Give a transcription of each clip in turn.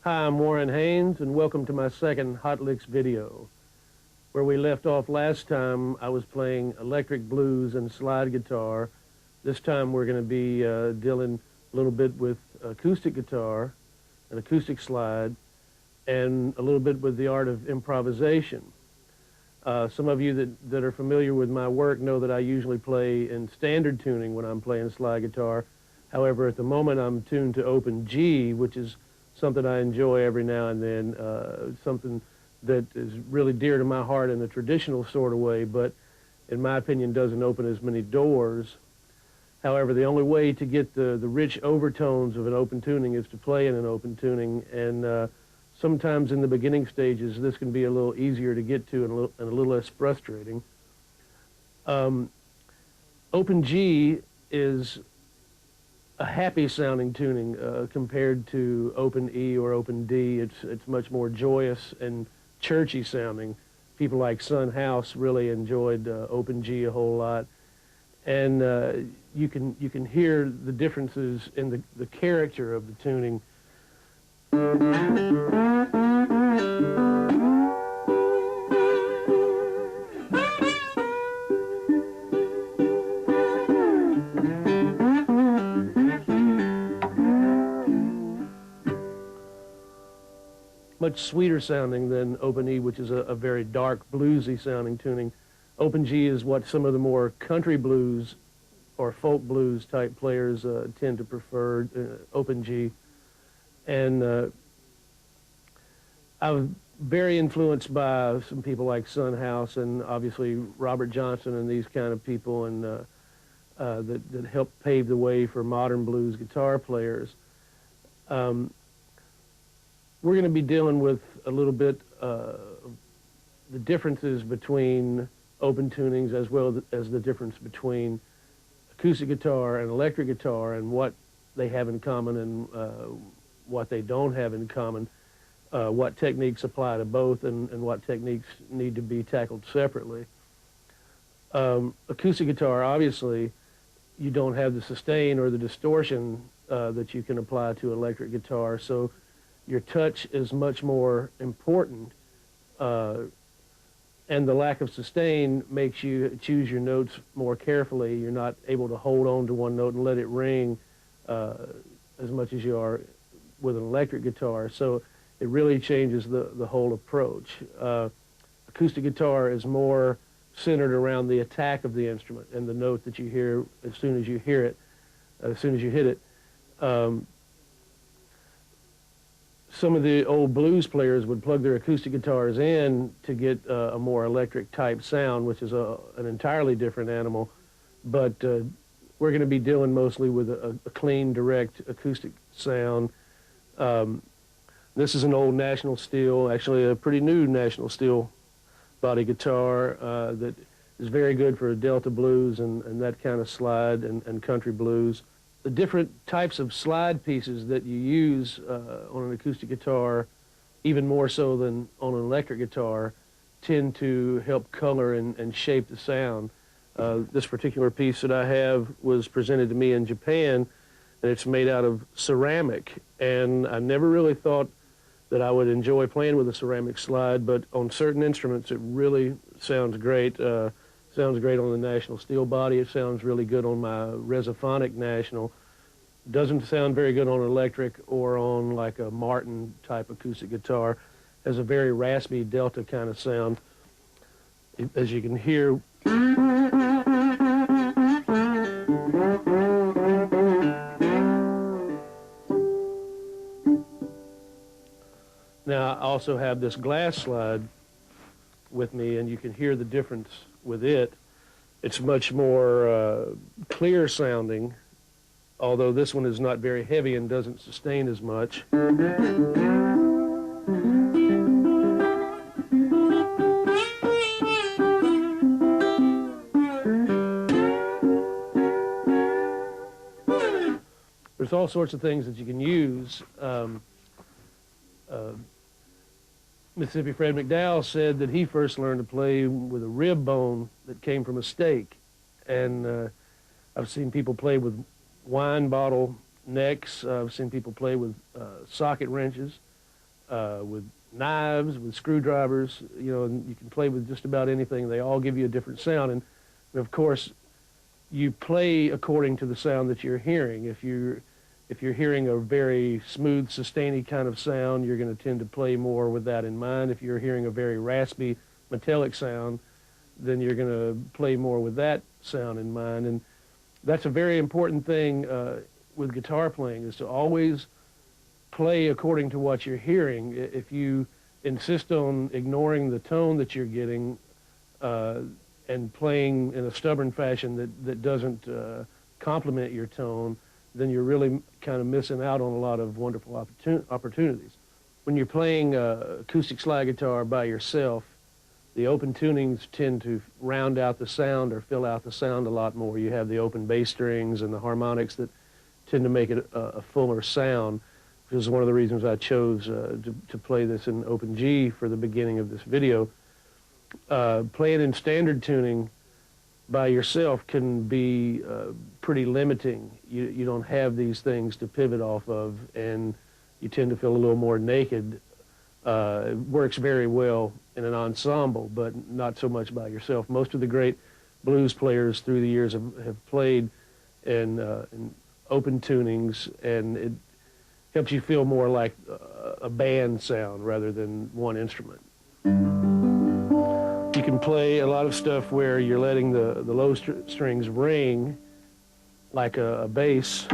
Hi, I'm Haynes, and welcome to my second Hotlicks video. Where we left off last time, I was playing electric blues and slide guitar. This time we're going to be dealing a little bit with acoustic guitar, an acoustic slide, and a little bit with the art of improvisation. Some of you that are familiar with my work know that I usually play in standard tuning when I'm playing slide guitar. However, at the moment I'm tuned to open G, which is something I enjoy every now and then, something that is really dear to my heart in a traditional sort of way, but in my opinion doesn't open as many doors. However, the only way to get the rich overtones of an open tuning is to play in an open tuning, and sometimes in the beginning stages this can be a little easier to get to and a little less frustrating. Open G is a happy sounding tuning compared to open E or open D. It's much more joyous and churchy sounding. People like Son House really enjoyed open G a whole lot, and you can hear the differences in the character of the tuning. Much sweeter sounding than open E, which is a very dark, bluesy sounding tuning. Open G is what some of the more country blues or folk blues type players tend to prefer, open G. And I was very influenced by some people like Son House and obviously Robert Johnson and these kind of people, and that helped pave the way for modern blues guitar players. We're going to be dealing with a little bit the differences between open tunings as well as the difference between acoustic guitar and electric guitar, and what they have in common and what they don't have in common, what techniques apply to both, and what techniques need to be tackled separately. Acoustic guitar, obviously, you don't have the sustain or the distortion that you can apply to electric guitar, so your touch is much more important, and the lack of sustain makes you choose your notes more carefully. You're not able to hold on to one note and let it ring as much as you are with an electric guitar. So it really changes the whole approach. Acoustic guitar is more centered around the attack of the instrument and the note that you hear as soon as you hear it, as soon as you hit it. Some of the old blues players would plug their acoustic guitars in to get a more electric type sound, which is an entirely different animal. But we're going to be dealing mostly with a clean, direct acoustic sound. This is an old National Steel, actually a pretty new National Steel body guitar that is very good for Delta blues and that kind of slide and country blues. The different types of slide pieces that you use on an acoustic guitar, even more so than on an electric guitar, tend to help color and shape the sound. This particular piece that I have was presented to me in Japan, and it's made out of ceramic. And I never really thought that I would enjoy playing with a ceramic slide, but on certain instruments it really sounds great. Sounds great on the National Steel body. It sounds really good on my Resophonic National. Doesn't sound very good on electric or on like a Martin type acoustic guitar. Has a very raspy Delta kind of sound. As you can hear, now I also have this glass slide with me, and you can hear the difference with it. It's much more clear sounding, although this one is not very heavy and doesn't sustain as much. There's all sorts of things that you can use. Mississippi Fred McDowell said that he first learned to play with a rib bone that came from a steak. And I've seen people play with wine bottle necks. I've seen people play with socket wrenches, with knives, with screwdrivers. You know, and you can play with just about anything. They all give you a different sound. And of course, you play according to the sound that you're hearing. If you're hearing a very smooth, sustainy kind of sound, you're going to tend to play more with that in mind. If you're hearing a very raspy, metallic sound, then you're going to play more with that sound in mind. And that's a very important thing with guitar playing, is to always play according to what you're hearing. If you insist on ignoring the tone that you're getting and playing in a stubborn fashion that doesn't complement your tone, then you're really kind of missing out on a lot of wonderful opportunities. When you're playing acoustic slide guitar by yourself, the open tunings tend to round out the sound or fill out the sound a lot more. You have the open bass strings and the harmonics that tend to make it a fuller sound, which is one of the reasons I chose to play this in open G for the beginning of this video. Playing in standard tuning by yourself can be pretty limiting. You don't have these things to pivot off of, and you tend to feel a little more naked. It works very well in an ensemble, but not so much by yourself. Most of the great blues players through the years have played in open tunings, and it helps you feel more like a band sound rather than one instrument. You can play a lot of stuff where you're letting the low strings ring like a bass.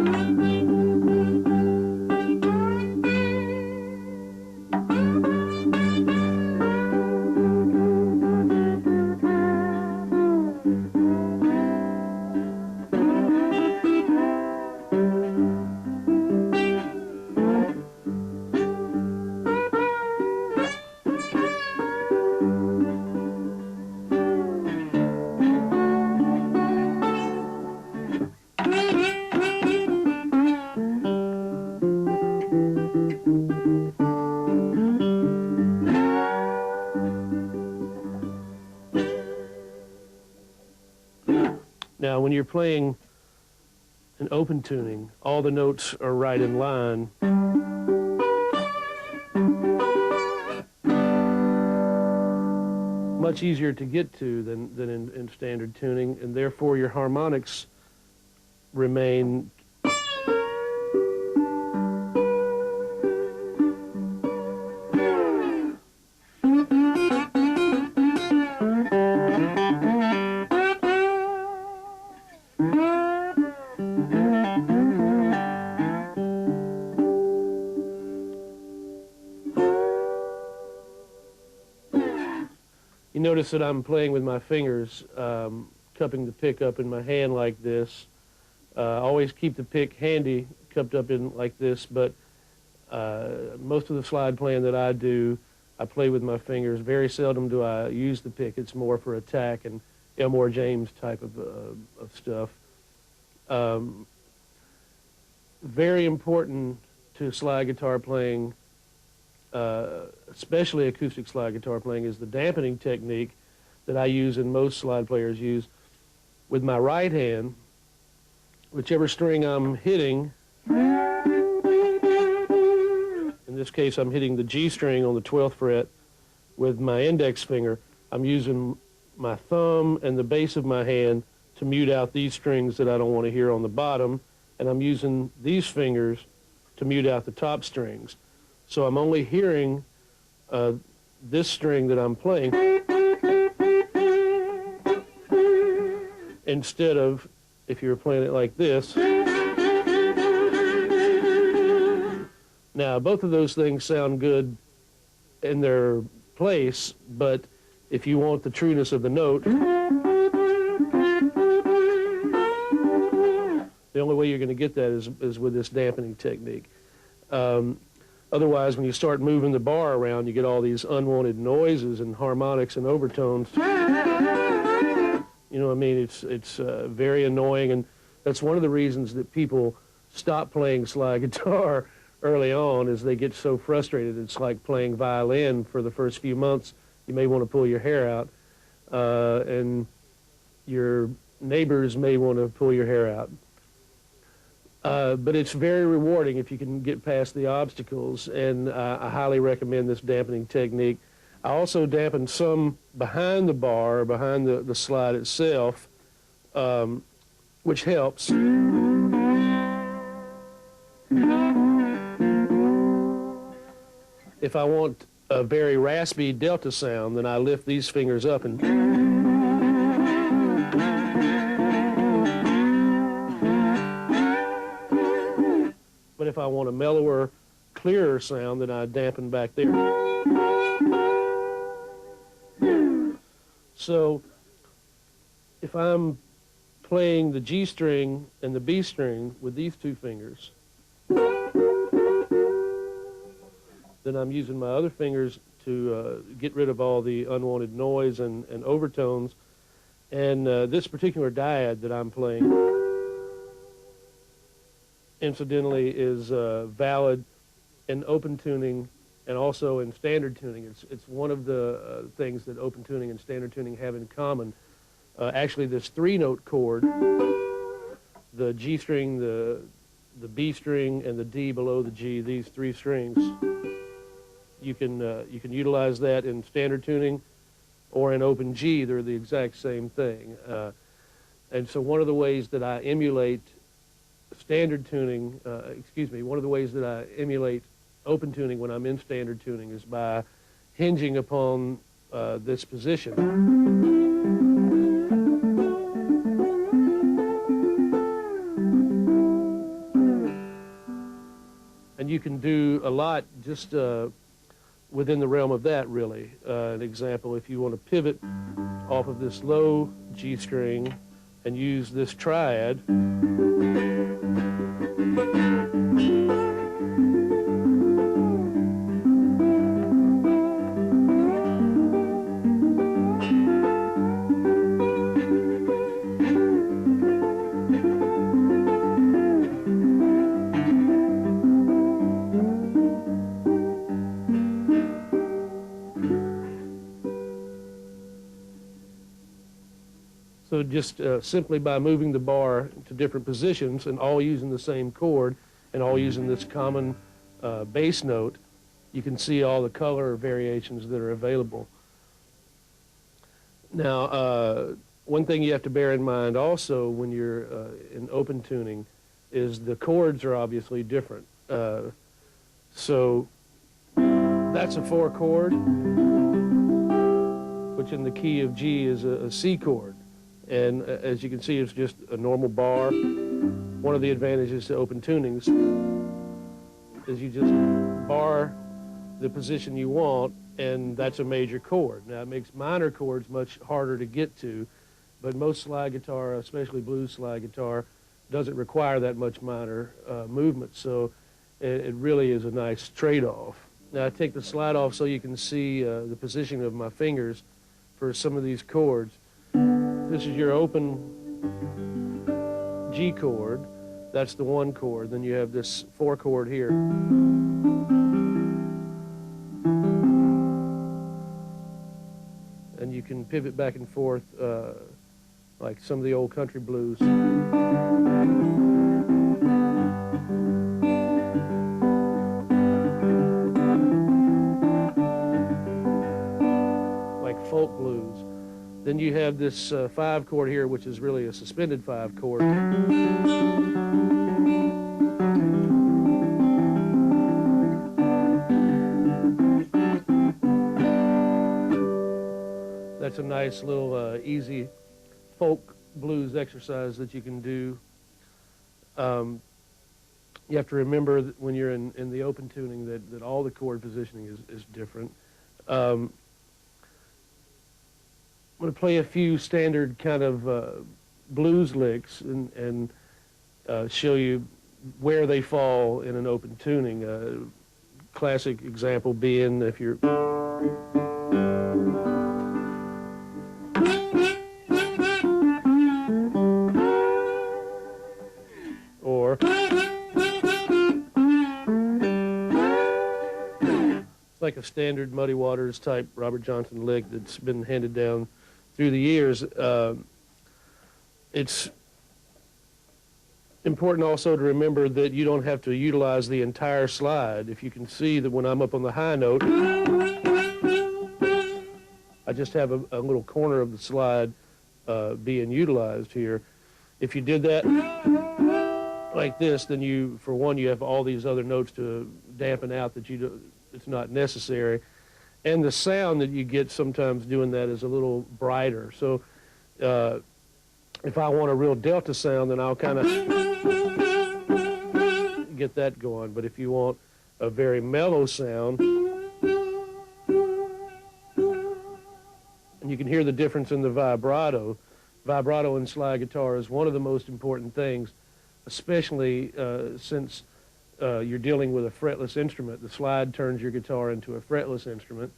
Now, when you're playing an open tuning, all the notes are right in line. Much easier to get to than in standard tuning, and therefore your harmonics remain You notice that I'm playing with my fingers, cupping the pick up in my hand like this. Always keep the pick handy, cupped up in like this, but most of the slide playing that I do, I play with my fingers. Very seldom do I use the pick. It's more for attack and Elmore James type of stuff. Very important to slide guitar playing, especially acoustic slide guitar playing, is the dampening technique that I use and most slide players use. With my right hand, whichever string I'm hitting, in this case I'm hitting the G string on the 12th fret with my index finger, I'm using my thumb and the base of my hand to mute out these strings that I don't want to hear on the bottom, and I'm using these fingers to mute out the top strings. So I'm only hearing this string that I'm playing instead of, if you were playing it like this. Now, both of those things sound good in their place, but if you want the trueness of the note, the only way you're going to get that is with this dampening technique. Otherwise, when you start moving the bar around, you get all these unwanted noises and harmonics and overtones. You know what I mean? It's very annoying, and that's one of the reasons that people stop playing slide guitar early on, is they get so frustrated. It's like playing violin for the first few months. You may want to pull your hair out, and your neighbors may want to pull your hair out. But it's very rewarding if you can get past the obstacles, and I highly recommend this dampening technique. I also dampen some behind the bar, behind the slide itself, which helps. If I want a very raspy delta sound, then I lift these fingers up and but if I want a mellower, clearer sound, then I dampen back there. So if I'm playing the G string and the B string with these two fingers, then I'm using my other fingers to get rid of all the unwanted noise and overtones. And this particular dyad that I'm playing, incidentally, is valid in open tuning and also in standard tuning. It's one of the things that open tuning and standard tuning have in common. Actually, this three-note chord, the G string, the B string, and the D below the G, these three strings, you can utilize that in standard tuning or in open G. They're the exact same thing. And so one of the ways that I emulate standard tuning, one of the ways that I emulate open tuning when I'm in standard tuning is by hinging upon this position. And you can do a lot just within the realm of that, really. An example, if you want to pivot off of this low G string and use this triad, so just simply by moving the bar to different positions and all using the same chord and all using this common bass note, you can see all the color variations that are available. Now, one thing you have to bear in mind also when you're in open tuning is the chords are obviously different. So that's a 4 chord, which in the key of G is a C chord. And as you can see, it's just a normal bar. One of the advantages to open tunings is you just bar the position you want, and that's a major chord. Now, it makes minor chords much harder to get to, but most slide guitar, especially blues slide guitar, doesn't require that much minor movement, so it really is a nice trade-off. Now, I take the slide off so you can see the positioning of my fingers for some of these chords. This is your open G chord. That's the one chord. Then you have this 4 chord here. And you can pivot back and forth like some of the old country blues. Like folk blues. Then you have this 5 chord here, which is really a suspended 5 chord. That's a nice little easy folk blues exercise that you can do. You have to remember that when you're in the open tuning that all the chord positioning is different. I'm going to play a few standard kind of blues licks and show you where they fall in an open tuning. Classic example being if you're or it's like a standard Muddy Waters type Robert Johnson lick that's been handed down through the years. It's important also to remember that you don't have to utilize the entire slide. If you can see that when I'm up on the high note, I just have a little corner of the slide being utilized here. If you did that like this, then you, for one, you have all these other notes to dampen out that it's not necessary. And the sound that you get sometimes doing that is a little brighter. So if I want a real delta sound, then I'll kind of get that going. But if you want a very mellow sound, and you can hear the difference in the vibrato. Vibrato in slide guitar is one of the most important things, especially since you're dealing with a fretless instrument. The slide turns your guitar into a fretless instrument,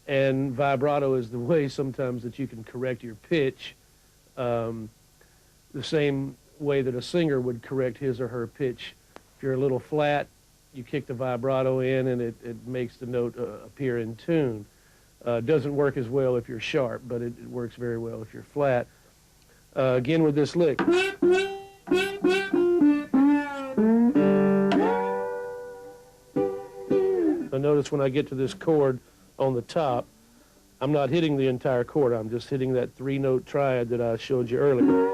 and vibrato is the way sometimes that you can correct your pitch, the same way that a singer would correct his or her pitch. If you're a little flat, you kick the vibrato in and it makes the note appear in tune. Doesn't work as well if you're sharp, but it works very well if you're flat. Again with this lick. So notice when I get to this chord on the top, I'm not hitting the entire chord, I'm just hitting that 3-note triad that I showed you earlier.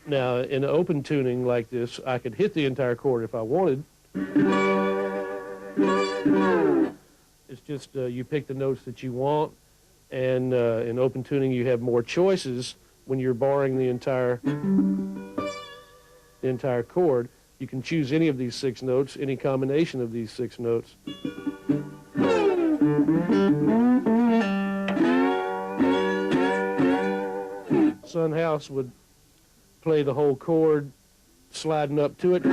Now, in open tuning like this, I could hit the entire chord if I wanted. It's just you pick the notes that you want, and in open tuning you have more choices when you're barring the entire chord. You can choose any of these 6 notes, any combination of these 6 notes. Son House would play the whole chord, sliding up to it, and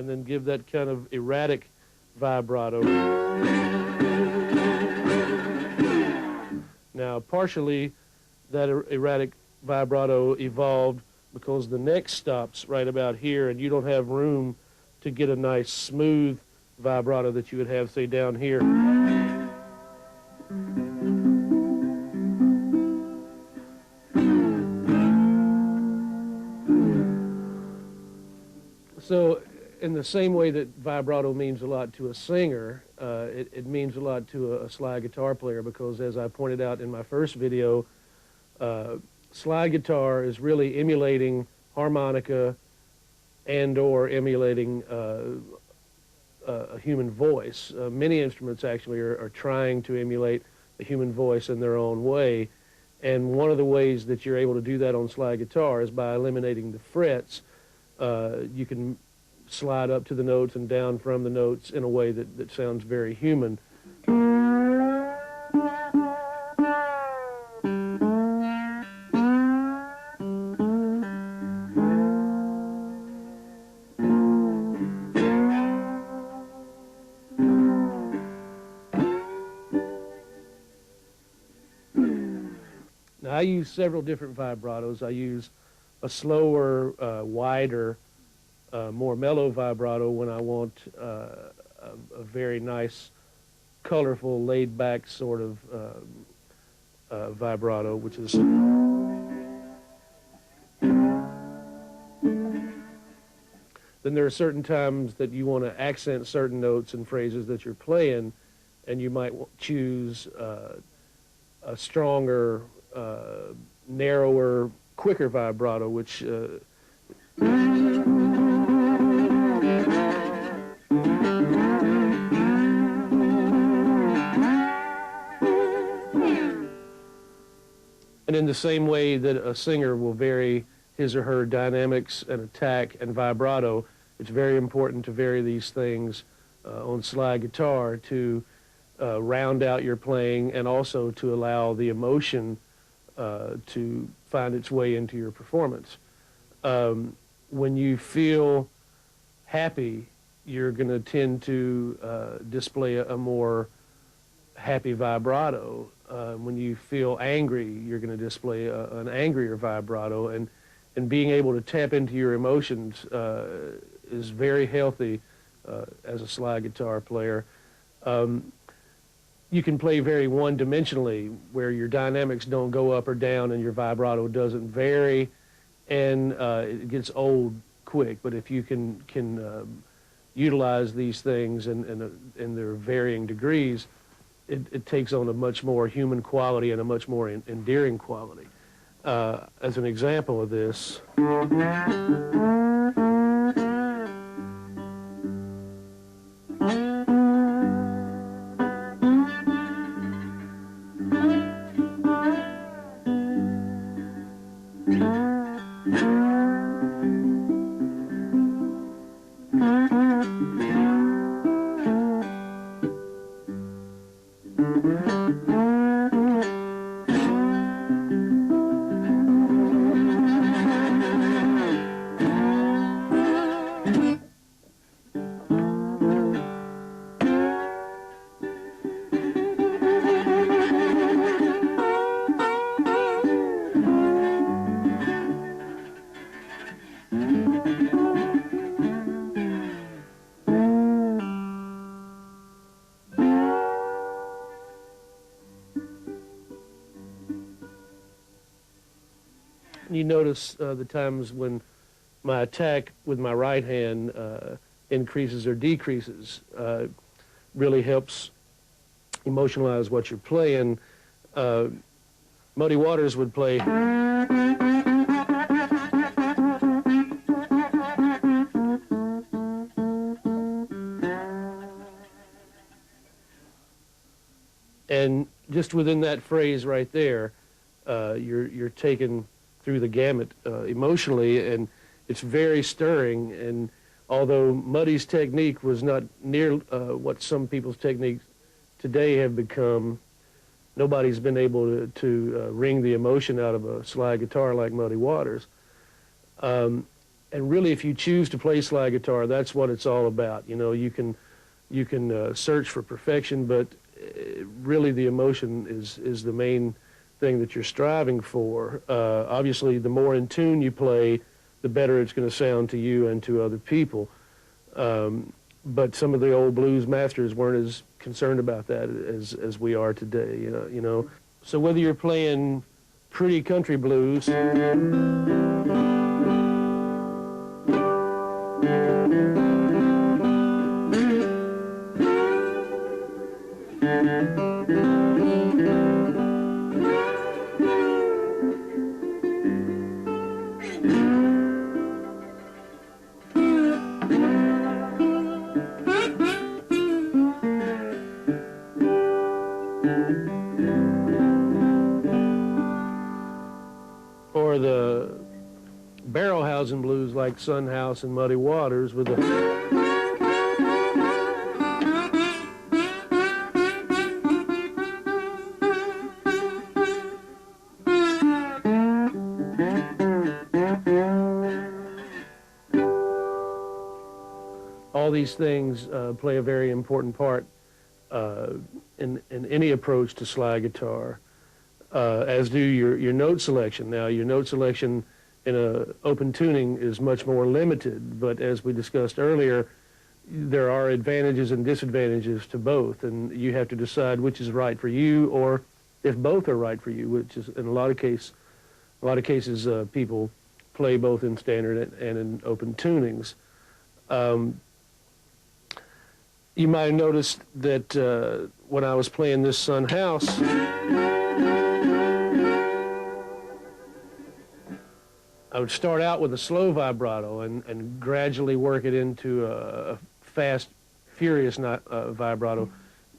then give that kind of erratic vibrato. Now, partially, that erratic vibrato evolved because the neck stops right about here, and you don't have room to get a nice smooth vibrato that you would have, say, down here. So in the same way that vibrato means a lot to a singer, it means a lot to a slide guitar player, because as I pointed out in my first video, slide guitar is really emulating harmonica and or emulating a human voice. Many instruments actually are trying to emulate a human voice in their own way, And one of the ways that you're able to do that on slide guitar is by eliminating the frets. You can slide up to the notes and down from the notes in a way that sounds very human. Now, I use several different vibratos. I use a slower, wider, more mellow vibrato when I want a very nice, colorful, laid-back sort of vibrato, which is... Then there are certain times that you want to accent certain notes and phrases that you're playing, and you might choose a stronger, narrower, quicker vibrato, which and in the same way that a singer will vary his or her dynamics and attack and vibrato, it's very important to vary these things on slide guitar to round out your playing and also to allow the emotion to find its way into your performance. When you feel happy, you're going to tend to display a more happy vibrato. When you feel angry, you're going to display an angrier vibrato, and being able to tap into your emotions is very healthy as a slide guitar player. You can play very one-dimensionally, where your dynamics don't go up or down and your vibrato doesn't vary, and it gets old quick. But if you can utilize these things in their varying degrees, it takes on a much more human quality and a much more endearing quality. As an example of this, you notice the times when my attack with my right hand increases or decreases. Really helps emotionalize what you're playing. Muddy Waters would play. And just within that phrase right there, you're taken through the gamut emotionally, and it's very stirring. And although Muddy's technique was not near what some people's techniques today have become, nobody's been able to wring the emotion out of a slide guitar like Muddy Waters. And really, if you choose to play slide guitar, that's what it's all about. You know, you can search for perfection, but really the emotion is the main thing that you're striving for. Obviously, the more in tune you play, the better it's going to sound to you and to other people. But some of the old blues masters weren't as concerned about that as we are today. You know. So whether you're playing pretty country blues, like Sun House and Muddy Waters with a... All these things play a very important part in any approach to slide guitar, as do your note selection. Now, your note selection in an open tuning is much more limited, but as we discussed earlier, there are advantages and disadvantages to both, and you have to decide which is right for you, or if both are right for you, which is in a lot of cases people play both in standard and in open tunings. You might have noticed that when I was playing this Sun House, I would start out with a slow vibrato and gradually work it into a fast, furious vibrato.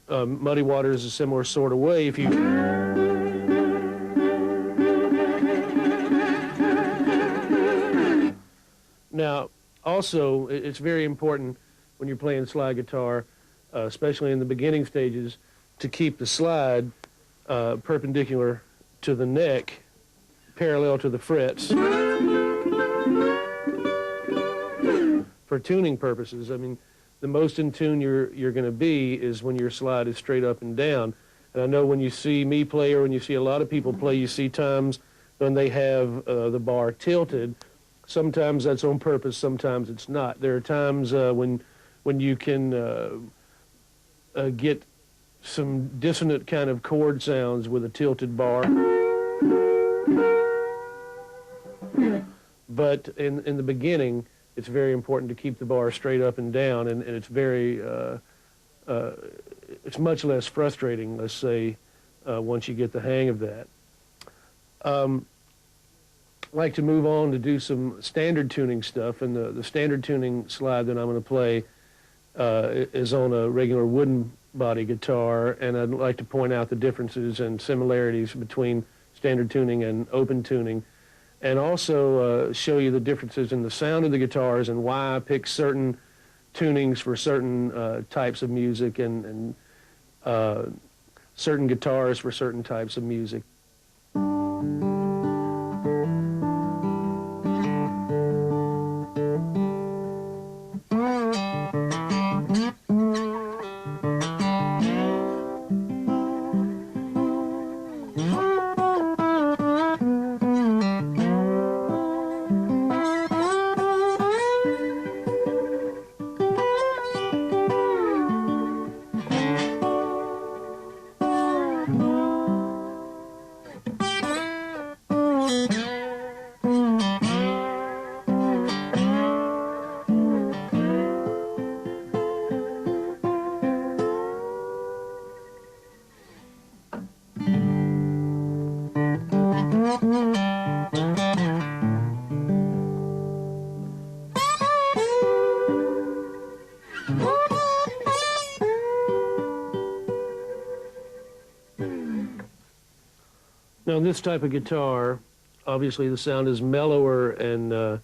Muddy Waters is a similar sort of way. If you... Now, also, it's very important when you're playing slide guitar, especially in the beginning stages, to keep the slide perpendicular to the neck, parallel to the frets. For tuning purposes, I mean, the most in tune you're going to be is when your slide is straight up and down. And I know when you see me play, or when you see a lot of people play, you see times when they have the bar tilted. Sometimes that's on purpose, sometimes it's not. There are times when you can get some dissonant kind of chord sounds with a tilted bar. But in the beginning, it's very important to keep the bar straight up and down, and it's it's much less frustrating, let's say, once you get the hang of that. I'd like to move on to do some standard tuning stuff, and the standard tuning slide that I'm going to play is on a regular wooden body guitar, and I'd like to point out the differences and similarities between standard tuning and open tuning, and also show you the differences in the sound of the guitars and why I pick certain tunings for certain types of music and certain guitars for certain types of music. Now, this type of guitar, obviously the sound is mellower and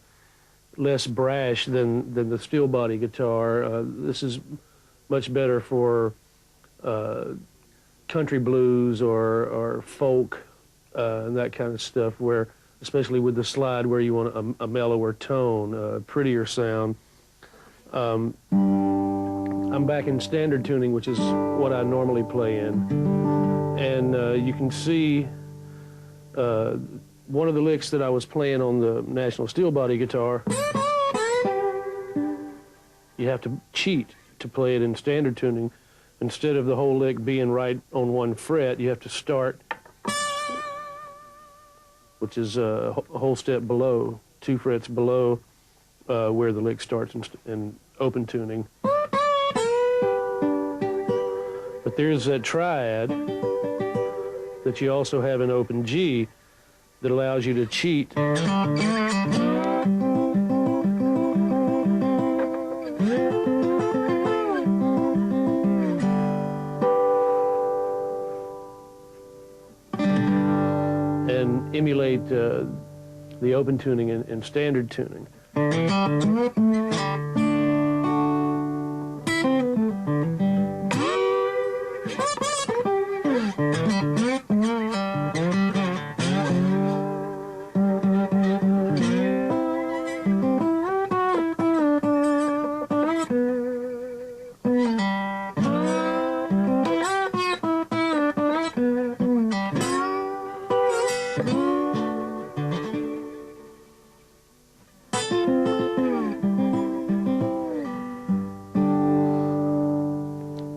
less brash than the steel body guitar. This is much better for country blues or folk and that kind of stuff, where, especially with the slide, where you want a mellower tone, a prettier sound. I'm back in standard tuning, which is what I normally play in. And you can see one of the licks that I was playing on the National Steel Body guitar, you have to cheat to play it in standard tuning. Instead of the whole lick being right on one fret, you have to start, which is a whole step below, 2 frets below where the lick starts in open tuning. But there's that triad that you also have in open G that allows you to cheat and emulate the open tuning and standard tuning.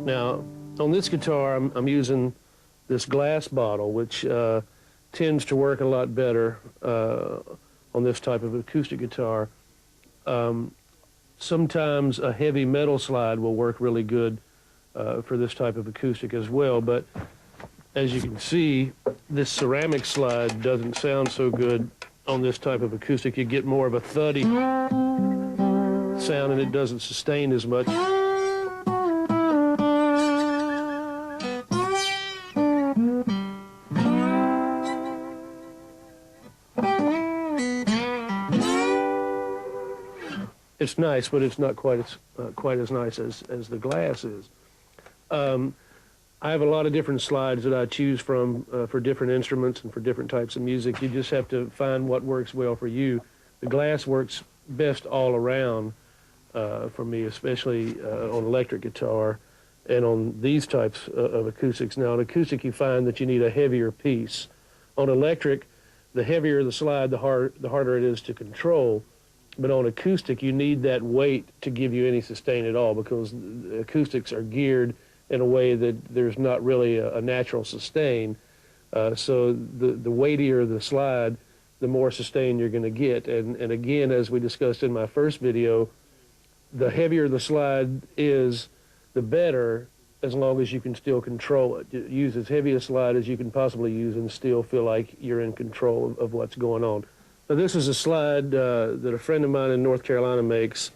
Now, on this guitar, I'm using this glass bottle, which tends to work a lot better on this type of acoustic guitar. Sometimes a heavy metal slide will work really good for this type of acoustic as well, but as you can see, this ceramic slide doesn't sound so good on this type of acoustic. You get more of a thuddy sound and it doesn't sustain as much. It's nice, but it's not quite as nice as the glass is. I have a lot of different slides that I choose from for different instruments and for different types of music. You just have to find what works well for you. The glass works best all around for me, especially on electric guitar and on these types of acoustics. Now, on acoustic, you find that you need a heavier piece. On electric, the heavier the slide, the harder it is to control. But on acoustic, you need that weight to give you any sustain at all, because the acoustics are geared in a way that there's not really a natural sustain. So the weightier the slide, the more sustain you're going to get. And again, as we discussed in my first video, the heavier the slide is, the better, as long as you can still control it. Use as heavy a slide as you can possibly use and still feel like you're in control of what's going on. Now, this is a slide that a friend of mine in North Carolina makes,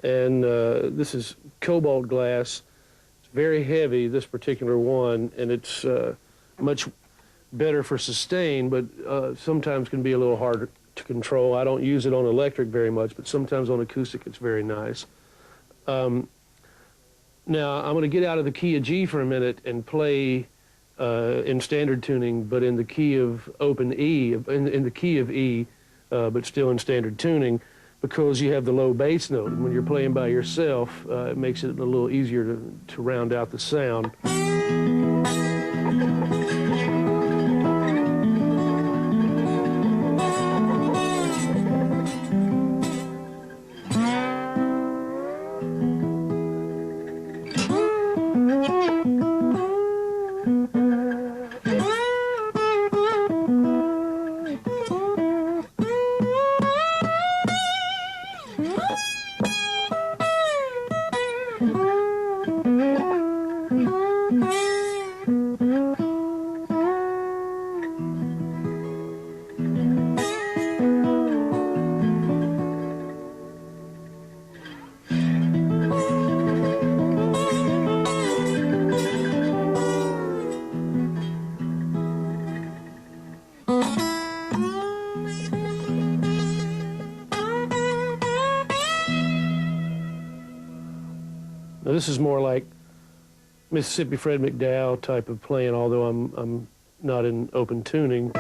and this is cobalt glass. It's very heavy, this particular one, and it's much better for sustain, but sometimes can be a little harder to control. I don't use it on electric very much, but sometimes on acoustic it's very nice. Now, I'm going to get out of the key of G for a minute and play in standard tuning, but in the key of open E, in the key of E, but still in standard tuning, because you have the low bass note. And when you're playing by yourself, it makes it a little easier to round out the sound. Now, this is more like Mississippi Fred McDowell type of playing, although I'm not in open tuning.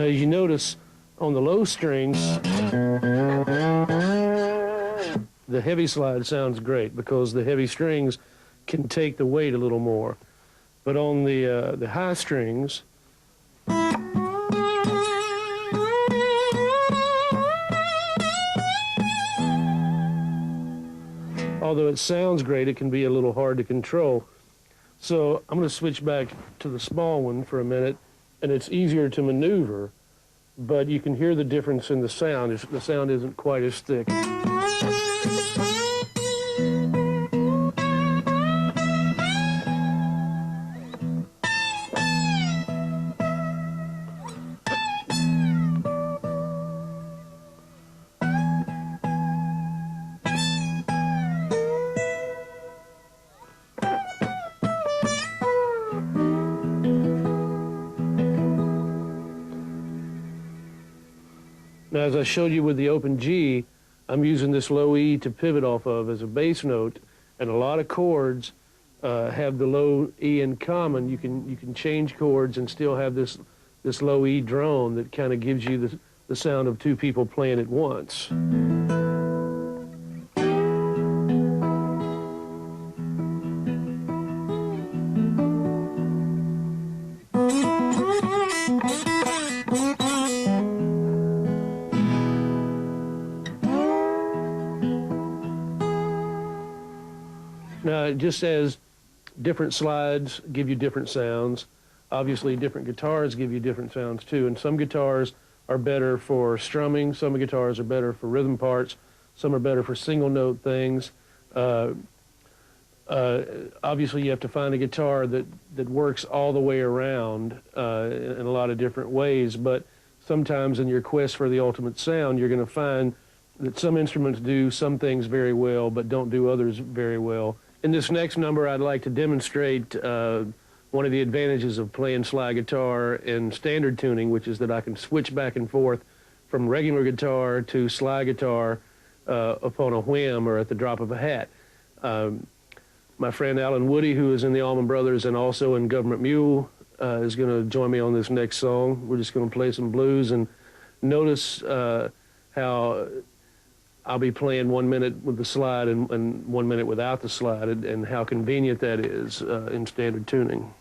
Now, as you notice, on the low strings, the heavy slide sounds great because the heavy strings can take the weight a little more. But on the high strings, although it sounds great, it can be a little hard to control. So I'm going to switch back to the small one for a minute, and it's easier to maneuver, but you can hear the difference in the sound. The sound isn't quite as thick. Now, as I showed you with the open G, I'm using this low E to pivot off of as a bass note, and a lot of chords have the low E in common. You can change chords and still have this low E drone that kind of gives you the sound of two people playing at once. Now, just as different slides give you different sounds, obviously different guitars give you different sounds too. And some guitars are better for strumming, some guitars are better for rhythm parts, some are better for single note things. Obviously you have to find a guitar that works all the way around in a lot of different ways, but sometimes in your quest for the ultimate sound, you're going to find that some instruments do some things very well, but don't do others very well. In this next number, I'd like to demonstrate one of the advantages of playing slide guitar in standard tuning, which is that I can switch back and forth from regular guitar to slide guitar upon a whim or at the drop of a hat. My friend Alan Woody, who is in the Allman Brothers and also in Government Mule, is going to join me on this next song. We're just going to play some blues, and notice how I'll be playing 1 minute with the slide and 1 minute without the slide, and how convenient that is in standard tuning.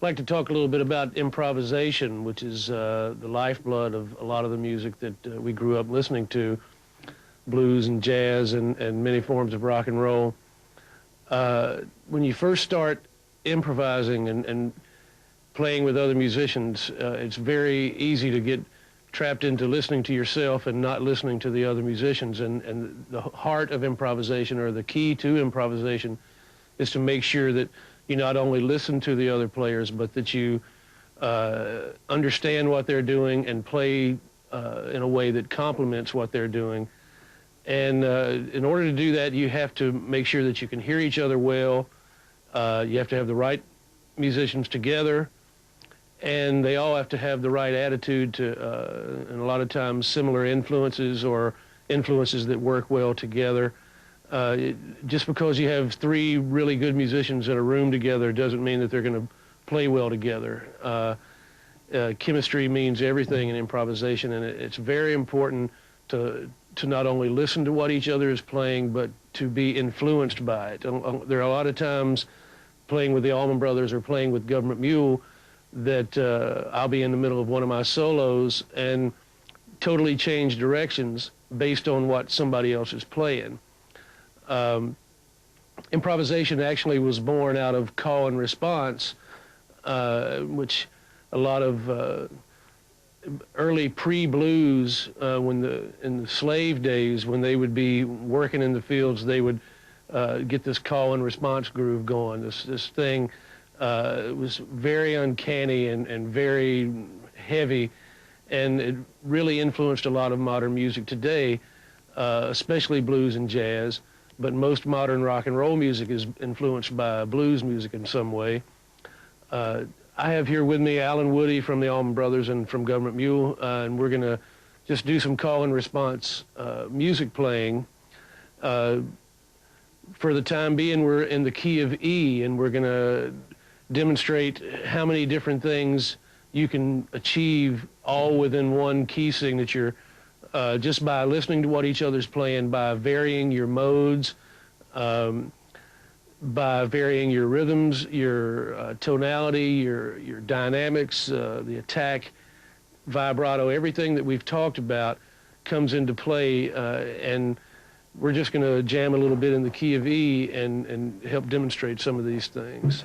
I'd like to talk a little bit about improvisation, which is the lifeblood of a lot of the music that we grew up listening to, blues and jazz and many forms of rock and roll. When you first start improvising and playing with other musicians, it's very easy to get trapped into listening to yourself and not listening to the other musicians. And the heart of improvisation, or the key to improvisation, is to make sure that you not only listen to the other players, but that you understand what they're doing and play in a way that complements what they're doing. And in order to do that, you have to make sure that you can hear each other well. You have to have the right musicians together, and they all have to have the right attitude to, and a lot of times, similar influences or influences that work well together. Just because you have three really good musicians in a room together doesn't mean that they're going to play well together. Chemistry means everything in improvisation, and it's very important to not only listen to what each other is playing, but to be influenced by it. There are a lot of times playing with the Allman Brothers or playing with Government Mule that I'll be in the middle of one of my solos and totally change directions based on what somebody else is playing. Improvisation actually was born out of call and response, which a lot of early pre-blues, in the slave days, when they would be working in the fields, they would get this call and response groove going. This thing was very uncanny and very heavy, and it really influenced a lot of modern music today, especially blues and jazz. But most modern rock and roll music is influenced by blues music in some way. I have here with me Alan Woody from the Allman Brothers and from Government Mule, and we're going to just do some call and response music playing. For the time being, we're in the key of E, and we're going to demonstrate how many different things you can achieve all within one key signature, just by listening to what each other's playing, by varying your modes, by varying your rhythms, your tonality, your dynamics, the attack, vibrato, everything that we've talked about comes into play, and we're just going to jam a little bit in the key of E and help demonstrate some of these things.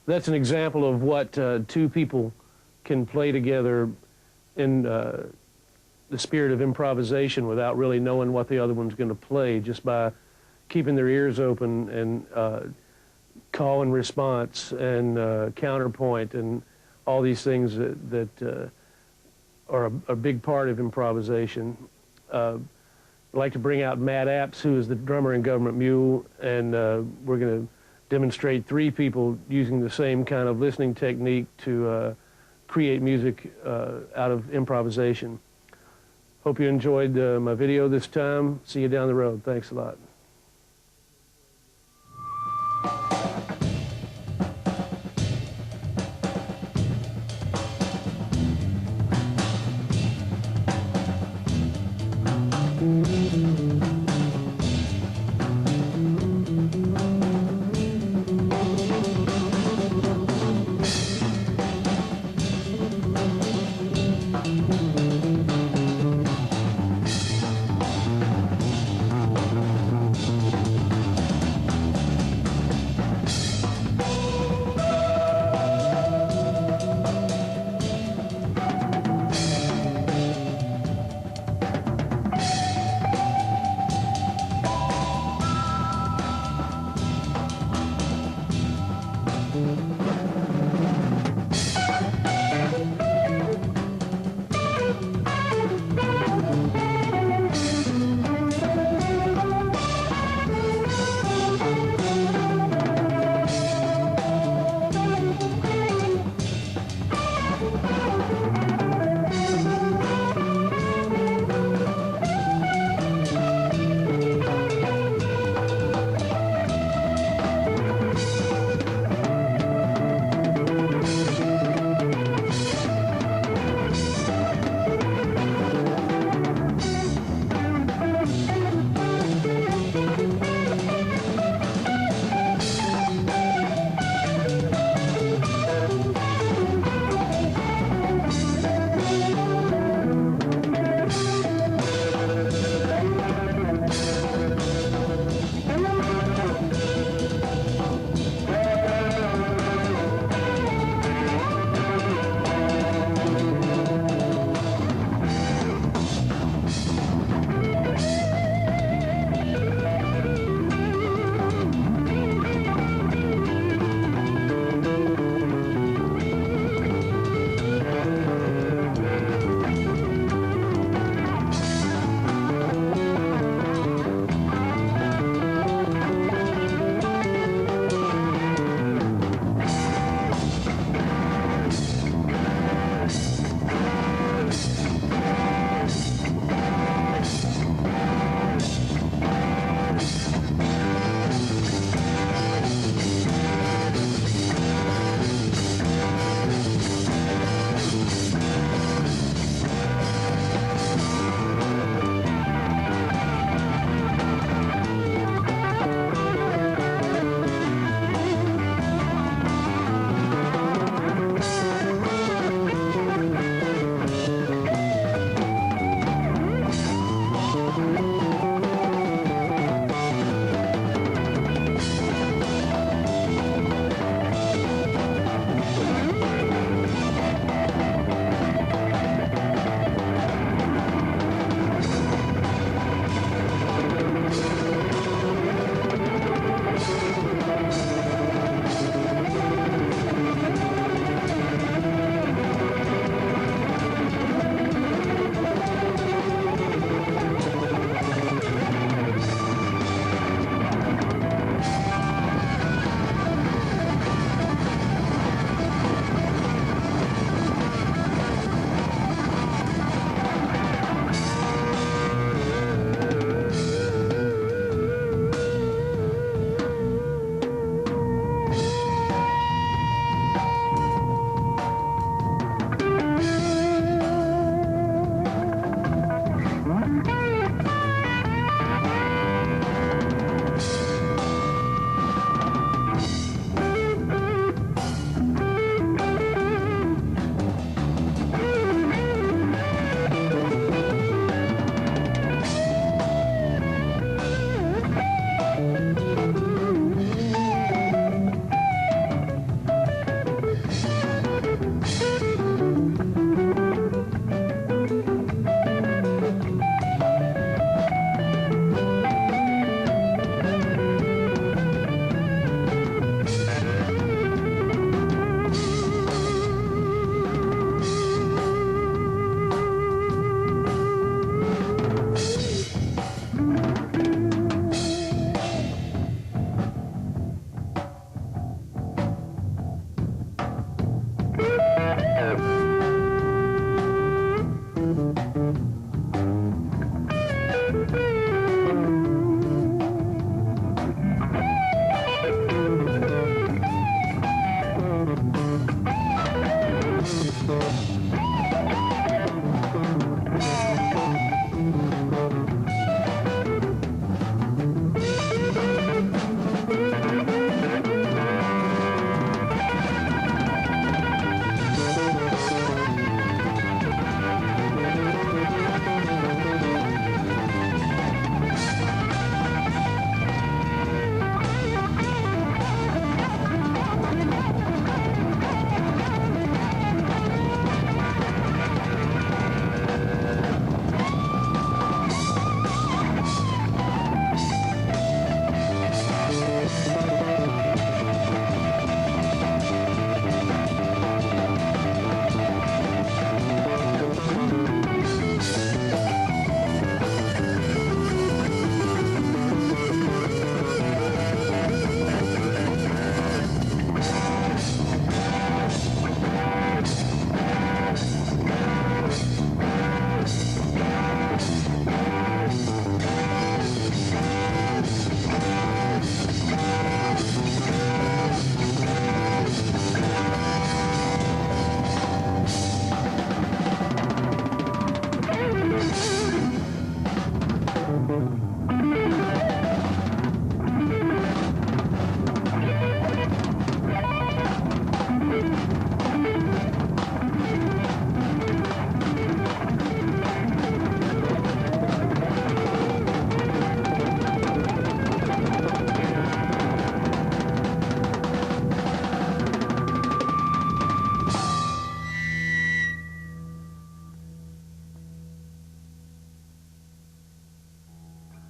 That's an example of what two people can play together in the spirit of improvisation without really knowing what the other one's going to play, just by keeping their ears open and call and response and counterpoint and all these things that are a big part of improvisation. I'd like to bring out Matt Apps, who is the drummer in Government Mule, and we're going to demonstrate three people using the same kind of listening technique to create music out of improvisation. Hope you enjoyed my video this time. See you down the road. Thanks a lot.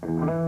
Thank